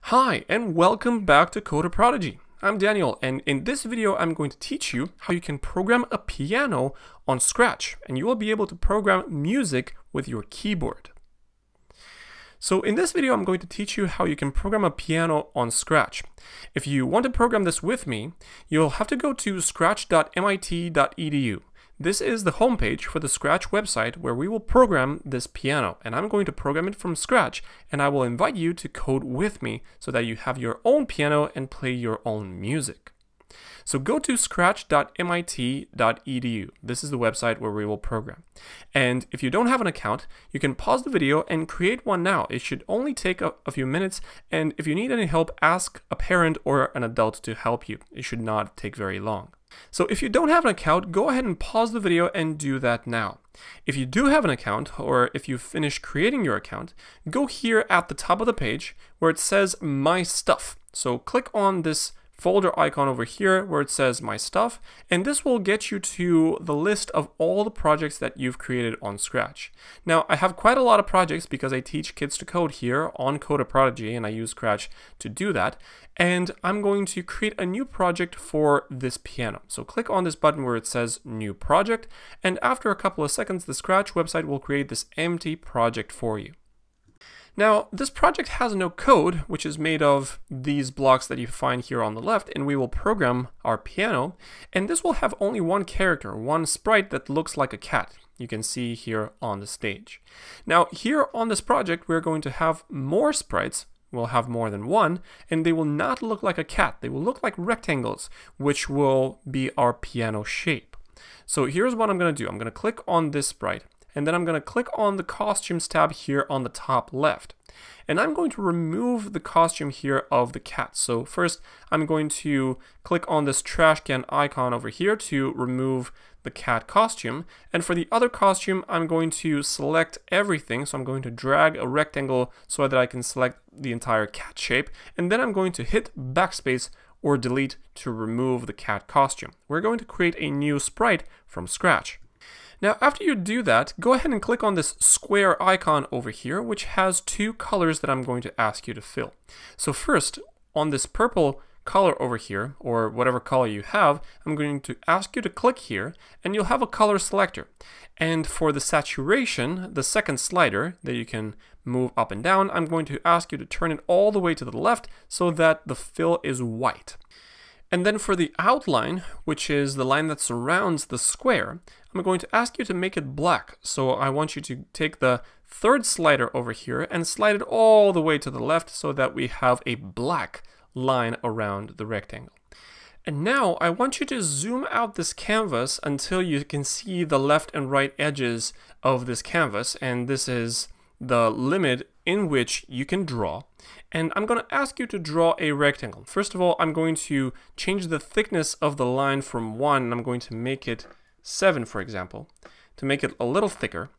Hi, and welcome back to Coder Prodigy. I'm Daniel, and in this video I'm going to teach you how you can program a piano on Scratch, and you will be able to program music with your keyboard. So in this video I'm going to teach you how you can program a piano on Scratch. If you want to program this with me, you'll have to go to scratch.mit.edu. This is the homepage for the Scratch website where we will program this piano, and I'm going to program it from scratch, and I will invite you to code with me so that you have your own piano and play your own music. So go to scratch.mit.edu. This is the website where we will program. And if you don't have an account, you can pause the video and create one now. It should only take a few minutes, and if you need any help, ask a parent or an adult to help you. It should not take very long. So if you don't have an account, go ahead and pause the video and do that now. If you do have an account, or if you finish creating your account, go here at the top of the page where it says My Stuff. So click on this folder icon over here where it says My Stuff, and this will get you to the list of all the projects that you've created on Scratch. Now, I have quite a lot of projects because I teach kids to code here on Coder Prodigy, and I use Scratch to do that. And I'm going to create a new project for this piano. So click on this button where it says New Project, and after a couple of seconds, the Scratch website will create this empty project for you. Now, this project has no code, which is made of these blocks that you find here on the left, and we will program our piano, and this will have only one character, one sprite that looks like a cat. You can see here on the stage. Now, here on this project, we're going to have more sprites. We'll have more than one, and they will not look like a cat. They will look like rectangles, which will be our piano shape. So here's what I'm going to do. I'm going to click on this sprite, and then I'm going to click on the costumes tab here on the top left. And I'm going to remove the costume here of the cat. So first, I'm going to click on this trash can icon over here to remove the cat costume. And for the other costume, I'm going to select everything. So I'm going to drag a rectangle so that I can select the entire cat shape. And then I'm going to hit backspace or delete to remove the cat costume. We're going to create a new sprite from scratch. Now, after you do that, go ahead and click on this square icon over here, which has two colors that I'm going to ask you to fill. So first, on this purple color over here, or whatever color you have, I'm going to ask you to click here, and you'll have a color selector. And for the saturation, the second slider that you can move up and down, I'm going to ask you to turn it all the way to the left so that the fill is white. And then for the outline, which is the line that surrounds the square, I'm going to ask you to make it black. So I want you to take the third slider over here and slide it all the way to the left so that we have a black line around the rectangle. And now I want you to zoom out this canvas until you can see the left and right edges of this canvas. And this is the limit in which you can draw. And I'm going to ask you to draw a rectangle. First of all, I'm going to change the thickness of the line from 1, and I'm going to make it 7, for example, to make it a little thicker.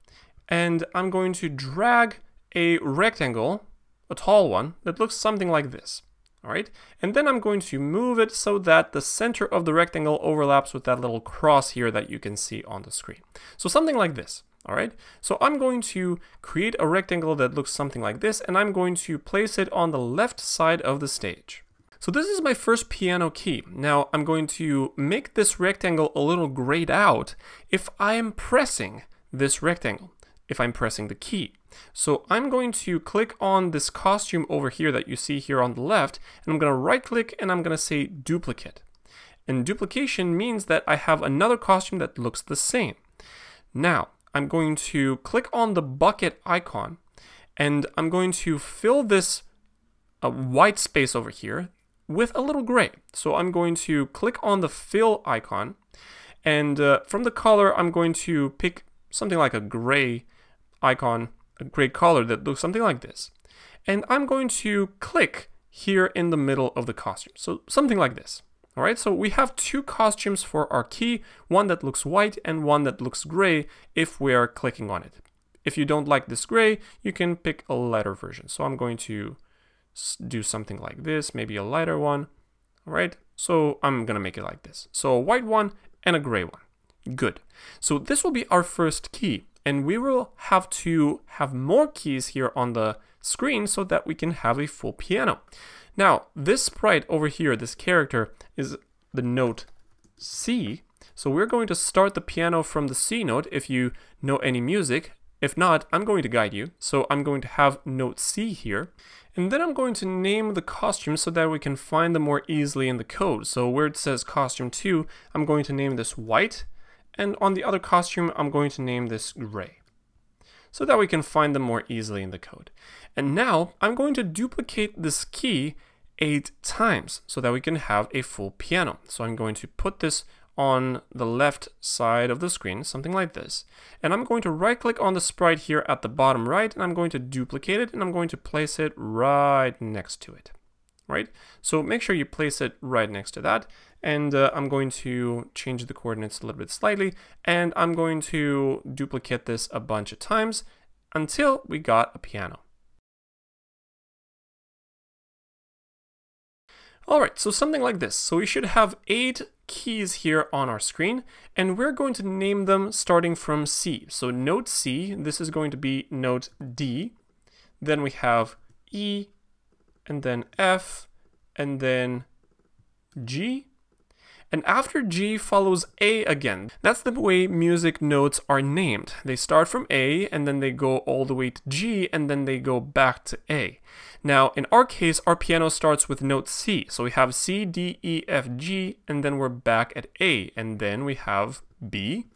And I'm going to drag a rectangle, a tall one, that looks something like this. All right, and then I'm going to move it so that the center of the rectangle overlaps with that little cross here that you can see on the screen. So something like this. All right, so I'm going to create a rectangle that looks something like this, and I'm going to place it on the left side of the stage. So this is my first piano key. Now I'm going to make this rectangle a little grayed out if I am pressing this rectangle, if I'm pressing the key. So I'm going to click on this costume over here that you see here on the left, and I'm going to right click and I'm going to say duplicate. And duplication means that I have another costume that looks the same. Now, I'm going to click on the bucket icon, and I'm going to fill this white space over here with a little gray. So I'm going to click on the fill icon, and from the color, I'm going to pick something like a gray icon, a gray color that looks something like this. And I'm going to click here in the middle of the costume. So something like this. All right, so we have two costumes for our key, one that looks white and one that looks gray if we are clicking on it. If you don't like this gray, you can pick a lighter version. So I'm going to do something like this, maybe a lighter one. All right, so I'm going to make it like this. So a white one and a gray one. Good. So this will be our first key, and we will have to have more keys here on the screen so that we can have a full piano. Now, this sprite over here, this character, is the note C. So we're going to start the piano from the C note if you know any music. If not, I'm going to guide you. So I'm going to have note C here. And then I'm going to name the costume so that we can find them more easily in the code. So where it says costume 2, I'm going to name this white. And on the other costume, I'm going to name this gray, so that we can find them more easily in the code. And now I'm going to duplicate this key 8 times so that we can have a full piano. So I'm going to put this on the left side of the screen, something like this. And I'm going to right click on the sprite here at the bottom right, and I'm going to duplicate it, and I'm going to place it right next to it. Right? So make sure you place it right next to that. And I'm going to change the coordinates a little bit slightly, and I'm going to duplicate this a bunch of times until we got a piano. Alright, so something like this. So we should have 8 keys here on our screen, and we're going to name them starting from C. So note C, this is going to be note D, then we have E, and then F, and then G. And after G follows A again. That's the way music notes are named. They start from A, and then they go all the way to G, and then they go back to A. Now, in our case, our piano starts with note C. So we have C, D, E, F, G, and then we're back at A. And then we have B,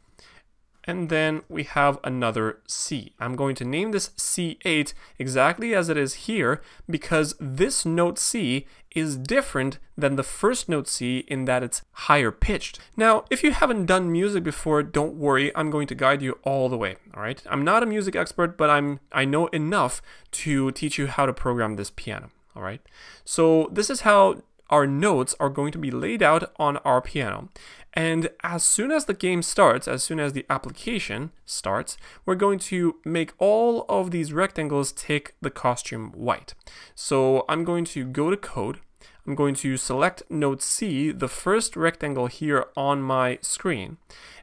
and then we have another C. I'm going to name this C8 exactly as it is here, because this note C is different than the first note C in that it's higher pitched. Now, if you haven't done music before, don't worry, I'm going to guide you all the way, all right? I'm not a music expert, but I know enough to teach you how to program this piano, all right? So this is how our notes are going to be laid out on our piano. And as soon as the game starts, as soon as the application starts, we're going to make all of these rectangles take the costume white. So I'm going to go to code. I'm going to select note C, the first rectangle here on my screen.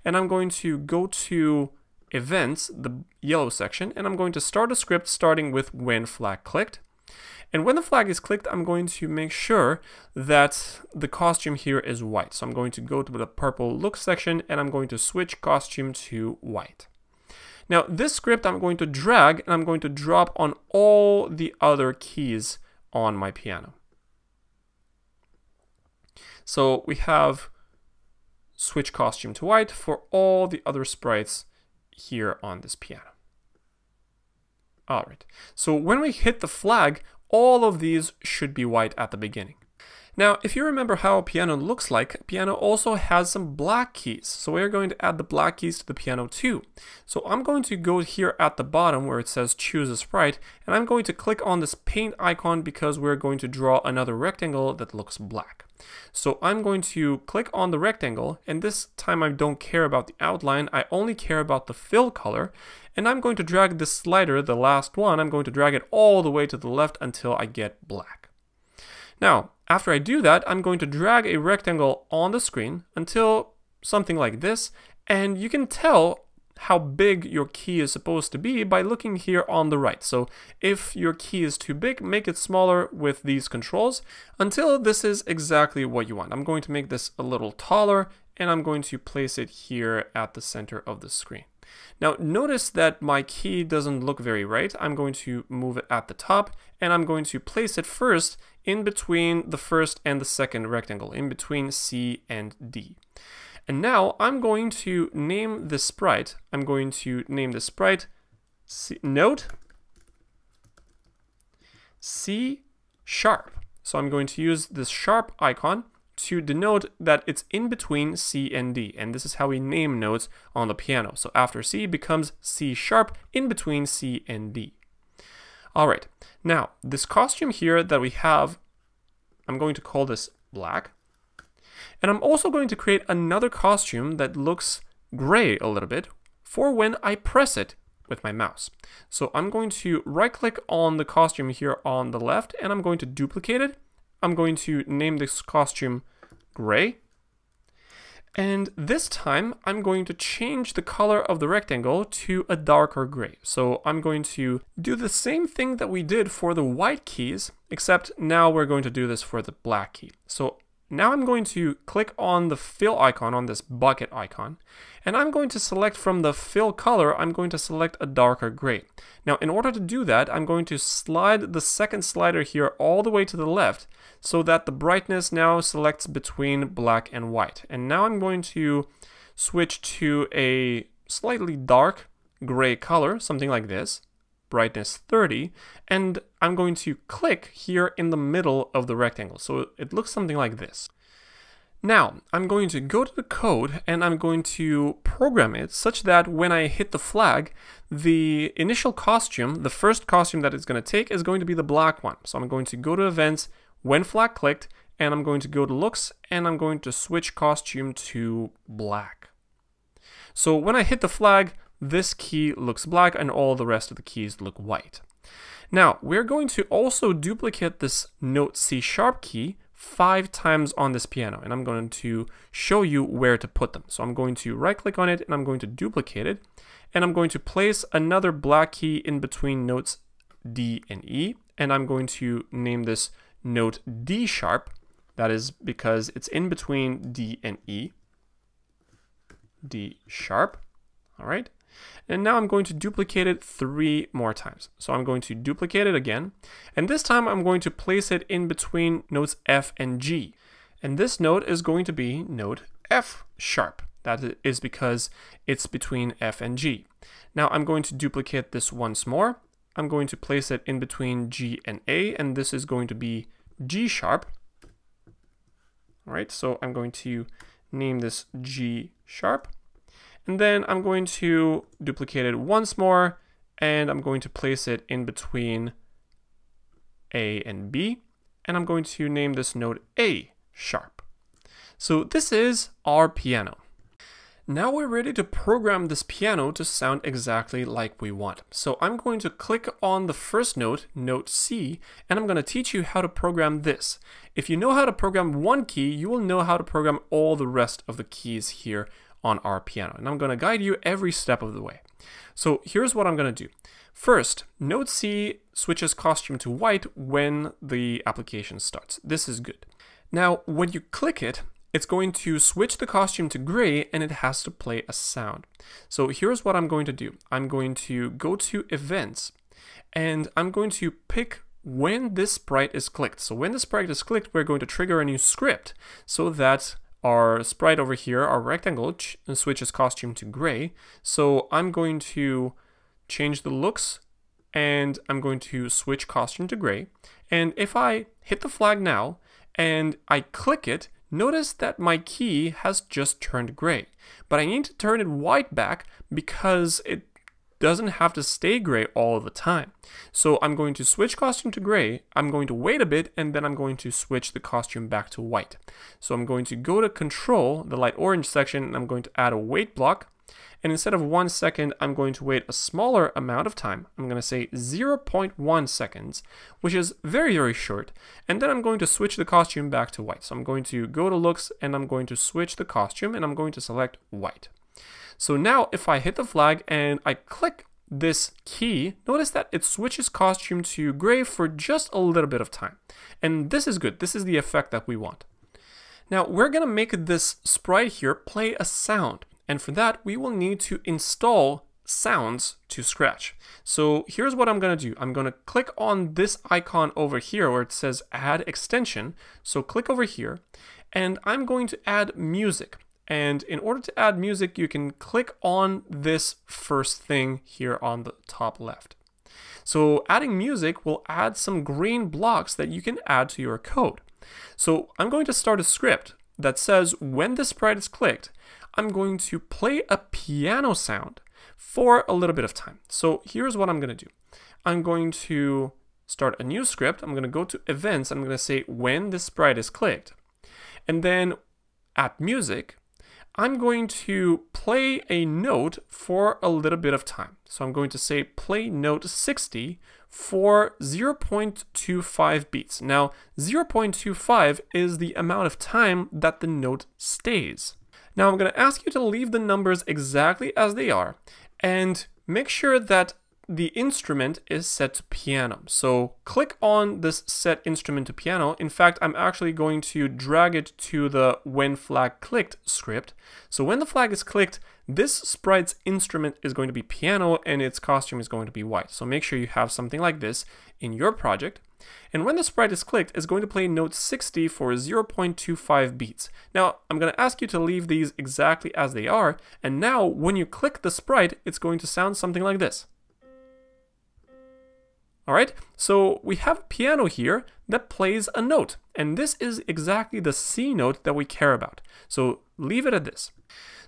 And I'm going to go to events, the yellow section, and I'm going to start a script starting with when flag clicked. And when the flag is clicked, I'm going to make sure that the costume here is white. So I'm going to go to the purple look section, and I'm going to switch costume to white. Now this script I'm going to drag, and I'm going to drop on all the other keys on my piano. So we have switch costume to white for all the other sprites here on this piano. All right, so when we hit the flag, all of these should be white at the beginning. Now, if you remember how a piano looks like, a piano also has some black keys. So we're going to add the black keys to the piano too. So I'm going to go here at the bottom where it says choose a sprite, and I'm going to click on this paint icon because we're going to draw another rectangle that looks black. So I'm going to click on the rectangle, and this time I don't care about the outline, I only care about the fill color. And I'm going to drag this slider, the last one, I'm going to drag it all the way to the left until I get black. Now, after I do that, I'm going to drag a rectangle on the screen until something like this, and you can tell how big your key is supposed to be by looking here on the right. So if your key is too big, make it smaller with these controls until this is exactly what you want. I'm going to make this a little taller, and I'm going to place it here at the center of the screen. Now notice that my key doesn't look very right. I'm going to move it at the top, and I'm going to place it first in between the first and the second rectangle, in between C and D. And now I'm going to name the sprite. I'm going to name the sprite note C sharp. So I'm going to use this sharp icon to denote that it's in between C and D. And this is how we name notes on the piano. So after C becomes C sharp in between C and D. All right, now this costume here that we have, I'm going to call this black. And I'm also going to create another costume that looks gray a little bit for when I press it with my mouse. So I'm going to right click on the costume here on the left, and I'm going to duplicate it. I'm going to name this costume gray. And this time I'm going to change the color of the rectangle to a darker gray. So I'm going to do the same thing that we did for the white keys, except now we're going to do this for the black key. So now I'm going to click on the fill icon, on this bucket icon, and I'm going to select from the fill color, I'm going to select a darker gray. Now, in order to do that, I'm going to slide the second slider here all the way to the left so that the brightness now selects between black and white. And now I'm going to switch to a slightly dark gray color, something like this, brightness 30, and I'm going to click here in the middle of the rectangle. So it looks something like this. Now, I'm going to go to the code and I'm going to program it such that when I hit the flag, the initial costume, the first costume that it's going to take is going to be the black one. So I'm going to go to events, when flag clicked, and I'm going to go to looks and I'm going to switch costume to black. So when I hit the flag, this key looks black and all the rest of the keys look white. Now, we're going to also duplicate this note C# key 5 times on this piano, and I'm going to show you where to put them. So I'm going to right click on it and I'm going to duplicate it, and I'm going to place another black key in between notes D and E, and I'm going to name this note D#. That is because it's in between D and E. D#. All right. And now I'm going to duplicate it 3 more times. So I'm going to duplicate it again. And this time I'm going to place it in between notes F and G. And this note is going to be note F#. That is because it's between F and G. Now I'm going to duplicate this once more. I'm going to place it in between G and A, and this is going to be G#. All right, so I'm going to name this G#. And then I'm going to duplicate it once more, and I'm going to place it in between A and B, and I'm going to name this note A#. So this is our piano. Now we're ready to program this piano to sound exactly like we want. So I'm going to click on the first note, note C, and I'm going to teach you how to program this. If you know how to program one key, you will know how to program all the rest of the keys here on our piano, and I'm going to guide you every step of the way. So here's what I'm going to do. First, note C switches costume to white when the application starts. This is good. Now, when you click it, it's going to switch the costume to gray and it has to play a sound. So here's what I'm going to do. I'm going to go to events and I'm going to pick when this sprite is clicked. So when the sprite is clicked, we're going to trigger a new script so that our sprite over here, our rectangle, switches costume to gray. So I'm going to change the looks and I'm going to switch costume to gray. And if I hit the flag now and I click it, notice that my key has just turned gray. But I need to turn it white back because it doesn't have to stay gray all the time. So I'm going to switch costume to gray, I'm going to wait a bit, and then I'm going to switch the costume back to white. So I'm going to go to control, the light orange section, and I'm going to add a wait block. And instead of 1 second, I'm going to wait a smaller amount of time. I'm going to say 0.1 seconds, which is very, very short. And then I'm going to switch the costume back to white. So I'm going to go to looks and I'm going to switch the costume and I'm going to select white. So now if I hit the flag and I click this key, notice that it switches costume to gray for just a little bit of time. And this is good. This is the effect that we want. Now we're going to make this sprite here play a sound. And for that, we will need to install sounds to Scratch. So here's what I'm going to do. I'm going to click on this icon over here where it says add extension. So click over here and I'm going to add music. And in order to add music, you can click on this first thing here on the top left. So adding music will add some green blocks that you can add to your code. So I'm going to start a script that says when the sprite is clicked, I'm going to play a piano sound for a little bit of time. So here's what I'm going to do. I'm going to start a new script. I'm going to go to events. I'm going to say when the sprite is clicked. And then at music, I'm going to play a note for a little bit of time. So I'm going to say play note 60 for 0.25 beats. Now, 0.25 is the amount of time that the note stays. Now I'm going to ask you to leave the numbers exactly as they are and make sure that the instrument is set to piano. So click on this set instrument to piano. In fact, I'm actually going to drag it to the when flag clicked script. So when the flag is clicked, this sprite's instrument is going to be piano and its costume is going to be white. So make sure you have something like this in your project. And when the sprite is clicked, it's going to play note 60 for 0.25 beats. Now, I'm going to ask you to leave these exactly as they are. And now, when you click the sprite, it's going to sound something like this. Alright, so we have a piano here that plays a note. And this is exactly the C note that we care about. So leave it at this.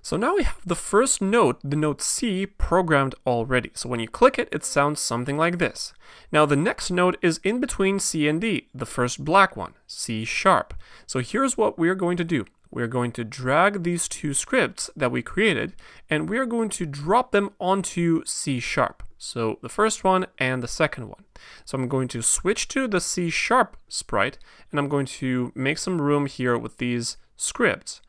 So now we have the first note, the note C, programmed already. So when you click it, it sounds something like this. Now the next note is in between C and D, the first black one, C sharp. So here's what we're going to do. We're going to drag these two scripts that we created, and we're going to drop them onto C sharp. So the first one and the second one. So I'm going to switch to the C sharp sprite, and I'm going to make some room here with these scripts.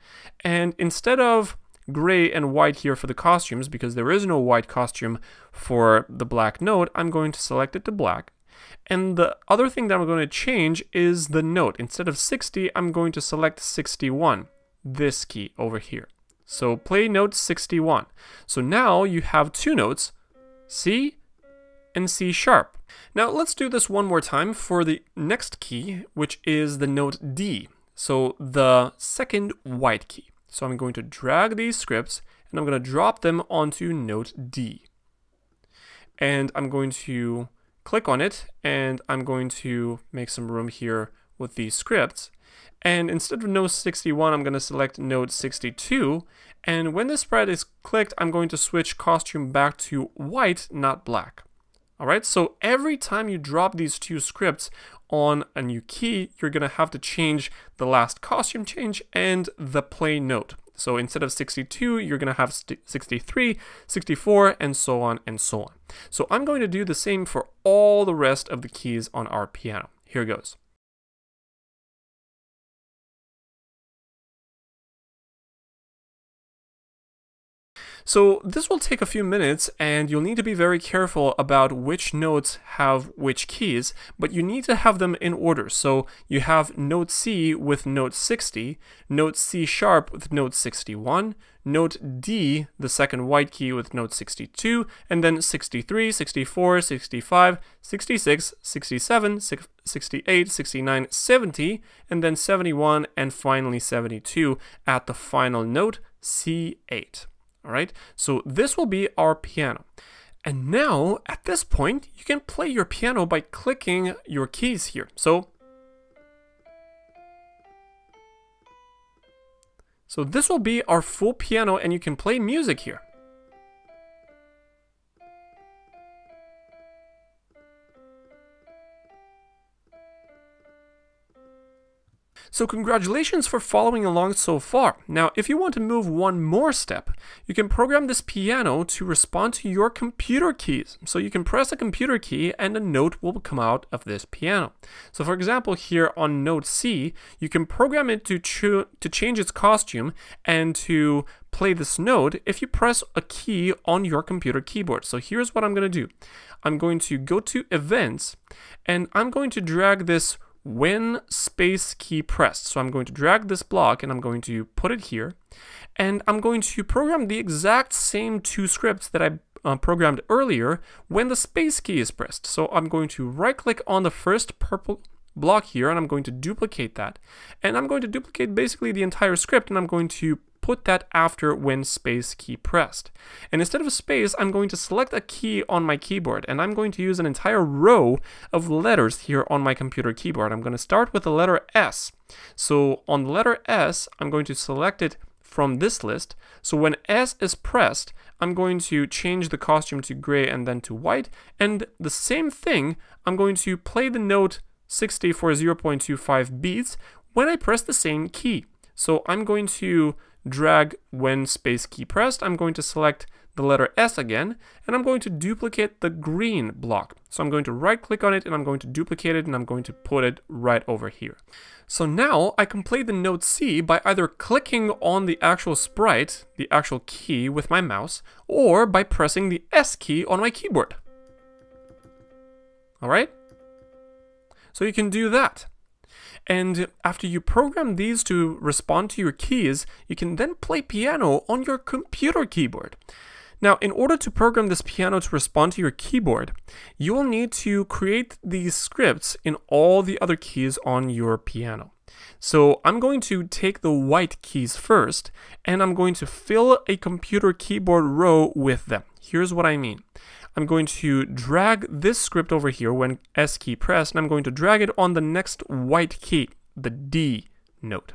And instead of gray and white here for the costumes, because there is no white costume for the black note, I'm going to select it to black. And the other thing that I'm going to change is the note. Instead of 60, I'm going to select 61, this key over here. So play note 61. So now you have two notes, C and C sharp. Now let's do this one more time for the next key, which is the note D. So the second white key. So I'm going to drag these scripts and I'm going to drop them onto note D. And I'm going to click on it and I'm going to make some room here with these scripts. And instead of note 61, I'm going to select note 62. And when the sprite is clicked, I'm going to switch costume back to white, not black. All right, so every time you drop these two scripts on a new key, you're going to have to change the last costume change and the play note. So instead of 62, you're going to have 63, 64, and so on and so on. So I'm going to do the same for all the rest of the keys on our piano. Here goes. So this will take a few minutes and you'll need to be very careful about which notes have which keys, but you need to have them in order. So you have note C with note 60, note C sharp with note 61, note D, the second white key with note 62, and then 63, 64, 65, 66, 67, 68, 69, 70, and then 71, and finally 72 at the final note, C8. All right, so this will be our piano. And now, at this point, you can play your piano by clicking your keys here. So this will be our full piano and you can play music here. So congratulations for following along so far. Now, if you want to move one more step, you can program this piano to respond to your computer keys. So you can press a computer key and a note will come out of this piano. So for example, here on note C, you can program it to change its costume and to play this note if you press a key on your computer keyboard. So here's what I'm going to do. I'm going to go to Events and I'm going to drag this when space key pressed. So I'm going to drag this block and I'm going to put it here. And I'm going to program the exact same two scripts that I programmed earlier when the space key is pressed. So I'm going to right click on the first purple block here and I'm going to duplicate that. And I'm going to duplicate basically the entire script and I'm going to put that after when space key pressed. And instead of a space, I'm going to select a key on my keyboard and I'm going to use an entire row of letters here on my computer keyboard. I'm going to start with the letter S. So on the letter S, I'm going to select it from this list. So when S is pressed, I'm going to change the costume to gray and then to white. And the same thing, I'm going to play the note 60 for 0.25 beats when I press the same key. So I'm going to drag when space key pressed. I'm going to select the letter S again, and I'm going to duplicate the green block. So I'm going to right click on it and I'm going to duplicate it and I'm going to put it right over here. So now I can play the note C by either clicking on the actual sprite, the actual key with my mouse, or by pressing the S key on my keyboard. All right? So you can do that. And after you program these to respond to your keys, you can then play piano on your computer keyboard. Now, in order to program this piano to respond to your keyboard, you will need to create these scripts in all the other keys on your piano. So I'm going to take the white keys first, and I'm going to fill a computer keyboard row with them. Here's what I mean. I'm going to drag this script over here when S key pressed, and I'm going to drag it on the next white key, the D note.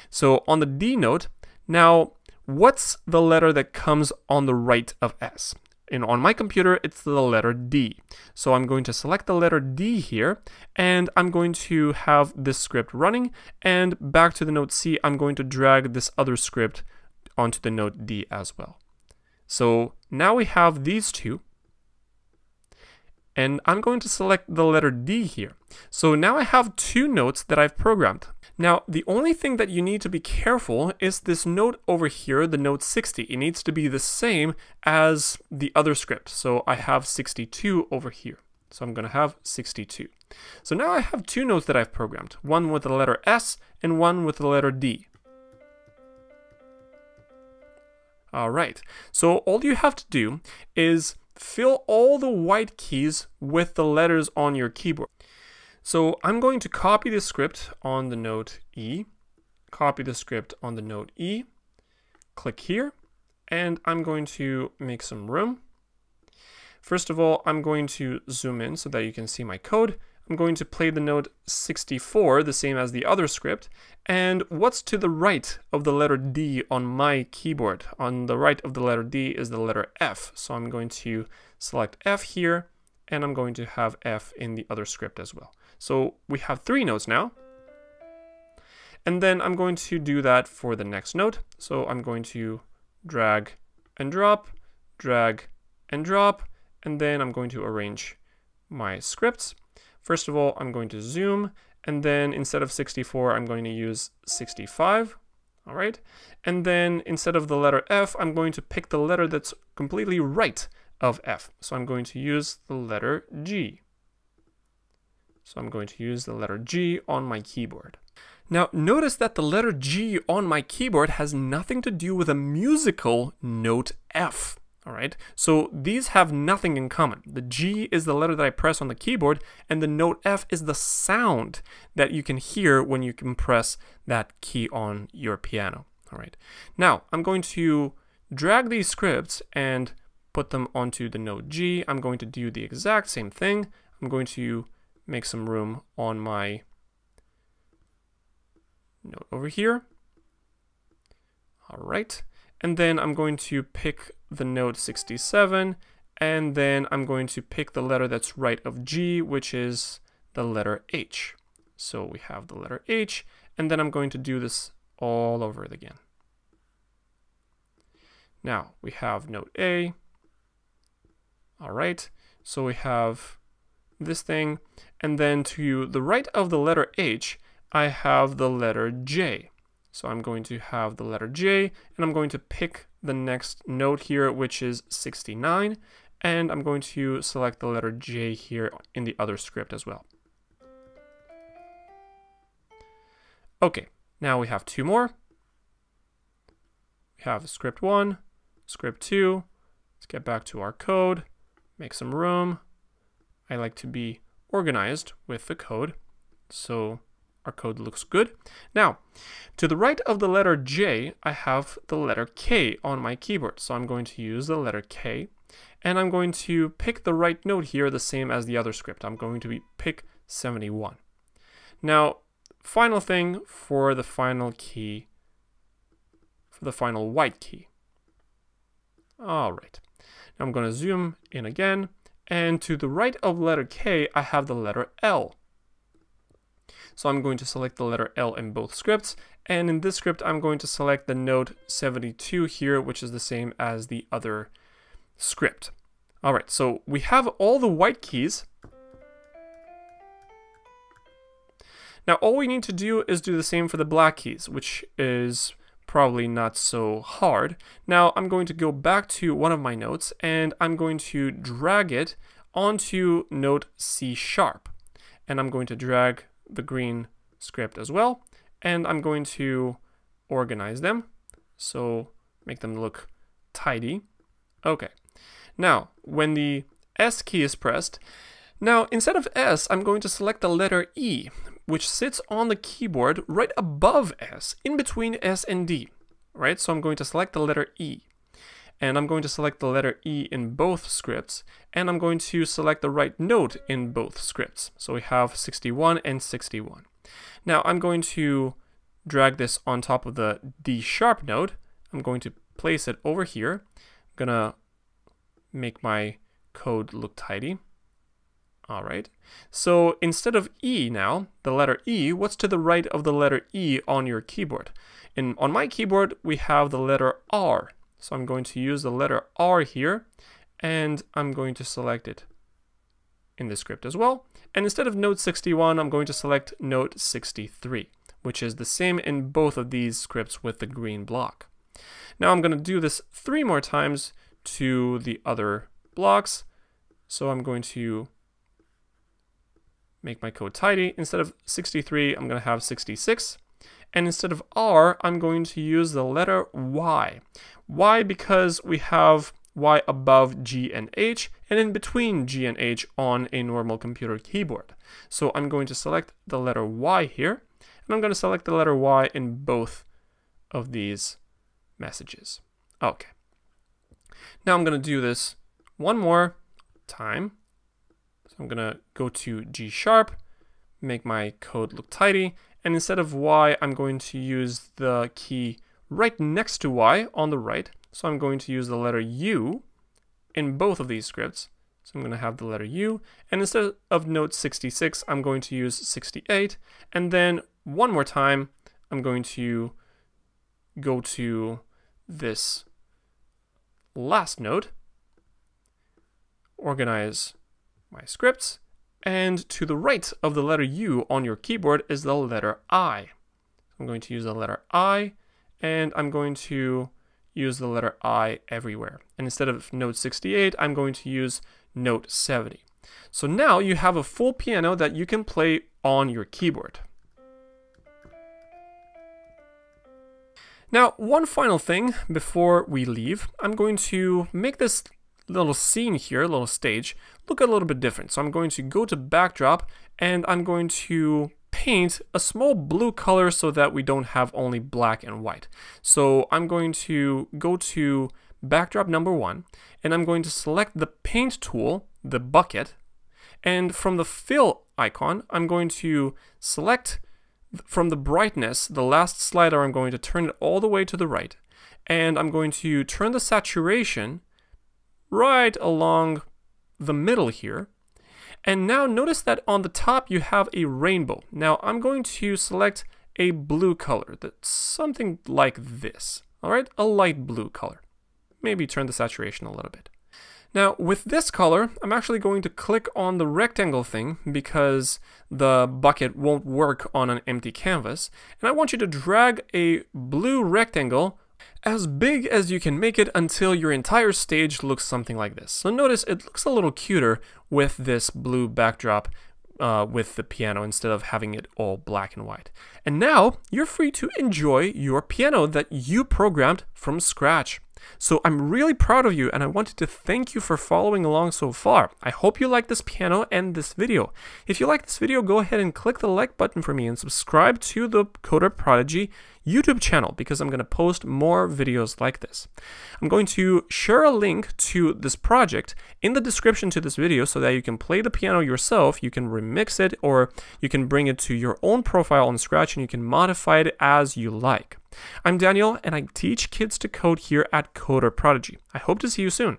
So on the D note, now what's the letter that comes on the right of S? And on my computer, it's the letter D. So I'm going to select the letter D here, and I'm going to have this script running, and back to the note C, I'm going to drag this other script onto the note D as well. So now we have these two, and I'm going to select the letter D here. So now I have two notes that I've programmed. Now, the only thing that you need to be careful is this note over here, the note 60. It needs to be the same as the other script. So I have 62 over here. So I'm going to have 62. So now I have two notes that I've programmed, one with the letter S and one with the letter D. All right, so all you have to do is fill all the white keys with the letters on your keyboard. So I'm going to copy the script on the note E, copy the script on the note E, click here, and I'm going to make some room. First of all, I'm going to zoom in so that you can see my code. I'm going to play the note 64, the same as the other script. And what's to the right of the letter D on my keyboard? On the right of the letter D is the letter F. So I'm going to select F here, and I'm going to have F in the other script as well. So we have three notes now. And then I'm going to do that for the next note. So I'm going to drag and drop, and then I'm going to arrange my scripts. First of all, I'm going to zoom, and then instead of 64, I'm going to use 65, all right? And then instead of the letter F, I'm going to pick the letter that's completely right of F. So I'm going to use the letter G. So I'm going to use the letter G on my keyboard. Now, notice that the letter G on my keyboard has nothing to do with a musical note F. All right, so these have nothing in common. The G is the letter that I press on the keyboard, and the note F is the sound that you can hear when you can press that key on your piano. All right, now I'm going to drag these scripts and put them onto the note G. I'm going to do the exact same thing. I'm going to make some room on my note over here. All right. And then I'm going to pick the note 67, and then I'm going to pick the letter that's right of G, which is the letter H. So we have the letter H, and then I'm going to do this all over it again. Now we have note A. All right, so we have this thing, and then to the right of the letter H, I have the letter J. So I'm going to have the letter J, and I'm going to pick the next note here, which is 69, and I'm going to select the letter J here in the other script as well. Okay, now we have two more. We have script 1, script 2. Let's get back to our code, make some room. I like to be organized with the code, so our code looks good. Now, to the right of the letter J, I have the letter K on my keyboard. So I'm going to use the letter K, and I'm going to pick the right note here, the same as the other script. I'm going to pick 71. Now, final thing for the final key, for the final white key. All right. Now I'm going to zoom in again, and to the right of letter K, I have the letter L. So I'm going to select the letter L in both scripts, and in this script I'm going to select the note 72 here, which is the same as the other script. All right, so we have all the white keys. Now all we need to do is do the same for the black keys, which is probably not so hard. Now I'm going to go back to one of my notes and I'm going to drag it onto note C#. And I'm going to drag the green script as well. And I'm going to organize them. So make them look tidy. Okay. Now, when the S key is pressed, now instead of S, I'm going to select the letter E, which sits on the keyboard right above S, in between S and D, right? So I'm going to select the letter E, and I'm going to select the letter E in both scripts, and I'm going to select the right note in both scripts. So we have 61 and 61. Now I'm going to drag this on top of the D# note. I'm going to place it over here. I'm gonna make my code look tidy. All right, so instead of E now, the letter E, what's to the right of the letter E on your keyboard? On my keyboard, we have the letter R. So I'm going to use the letter R here, and I'm going to select it in the script as well. And instead of note 61, I'm going to select note 63, which is the same in both of these scripts with the green block. Now I'm going to do this 3 more times to the other blocks. So I'm going to make my code tidy. Instead of 63, I'm going to have 66. And instead of R, I'm going to use the letter Y. Why? Because we have Y above G and H, and in between G and H on a normal computer keyboard. So I'm going to select the letter Y here, and I'm going to select the letter Y in both of these messages. Okay. Now I'm going to do this one more time. So I'm going to go to G#, make my code look tidy, and instead of Y, I'm going to use the key right next to Y on the right. So I'm going to use the letter U in both of these scripts. So I'm going to have the letter U, and instead of note 66, I'm going to use 68, and then one more time, I'm going to go to this last note, organize my scripts, and to the right of the letter U on your keyboard is the letter I. I'm going to use the letter I, and I'm going to use the letter I everywhere. And instead of note 68, I'm going to use note 70. So now you have a full piano that you can play on your keyboard. Now, one final thing before we leave, I'm going to make this little scene here, little stage, look a little bit different. So I'm going to go to backdrop, and I'm going to paint a small blue color so that we don't have only black and white. So I'm going to go to backdrop number 1, and I'm going to select the paint tool, the bucket, and from the fill icon, I'm going to select from the brightness, the last slider, I'm going to turn it all the way to the right, and I'm going to turn the saturation right along the middle here. And now notice that on the top you have a rainbow. Now I'm going to select a blue color, that's something like this. All right, a light blue color. Maybe turn the saturation a little bit. Now with this color, I'm actually going to click on the rectangle thing because the bucket won't work on an empty canvas. And I want you to drag a blue rectangle as big as you can make it until your entire stage looks something like this. So notice it looks a little cuter with this blue backdrop with the piano instead of having it all black and white. And now you're free to enjoy your piano that you programmed from scratch. So I'm really proud of you, and I wanted to thank you for following along so far. I hope you like this piano and this video. If you like this video, go ahead and click the like button for me and subscribe to the Coder Prodigy YouTube channel because I'm going to post more videos like this. I'm going to share a link to this project in the description to this video so that you can play the piano yourself, you can remix it, or you can bring it to your own profile on Scratch and you can modify it as you like. I'm Daniel, and I teach kids to code here at Coder Prodigy. I hope to see you soon.